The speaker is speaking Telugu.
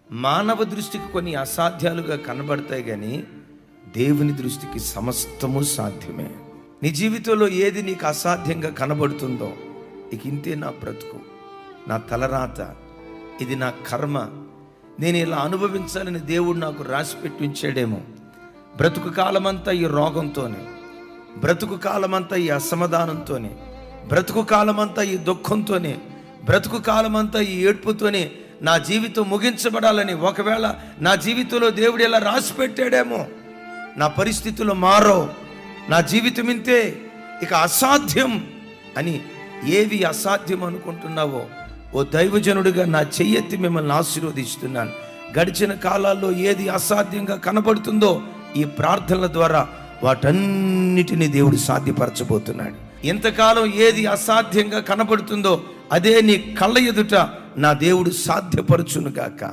మానవ దృష్టికి కొన్ని అసాధ్యాలుగా కనబడతాయి, కానీ దేవుని దృష్టికి సమస్తము సాధ్యమే. నీ జీవితంలో ఏది నీకు అసాధ్యంగా కనబడుతుందో, ఇక ఇంతే నా బ్రతుకు, నా తలరాత, ఇది నా కర్మ, నేను ఇలా అనుభవించాలని దేవుడు నాకు రాసిపెట్టి ఉంచాడేమో, బ్రతుకు కాలమంతా ఈ రోగంతోనే, బ్రతుకు కాలమంతా ఈ అసమాధానంతోనే, బ్రతుకు కాలమంతా ఈ దుఃఖంతోనే, బ్రతుకు కాలమంతా ఈ ఏడ్పుతోనే నా జీవితం ముగించబడాలని, ఒకవేళ నా జీవితంలో దేవుడు ఇలా రాసి పెట్టాడేమో, నా పరిస్థితులు మారో, నా జీవితం ఇంతే, ఇక అసాధ్యం అని ఏవి అసాధ్యం అనుకుంటున్నావో, ఓ దైవజనుడిగా నా చెయ్యెత్తి మిమ్మల్ని ఆశీర్వదిస్తున్నాను. గడిచిన కాలాల్లో ఏది అసాధ్యంగా కనబడుతుందో ఈ ప్రార్థనల ద్వారా వాటన్నిటిని దేవుడు సాధ్యపరచబోతున్నాడు. ఇంతకాలం ఏది అసాధ్యంగా కనబడుతుందో అదే నీ కళ్ళ ఎదుట నా దేవుడు సాధ్యపరచును గాక.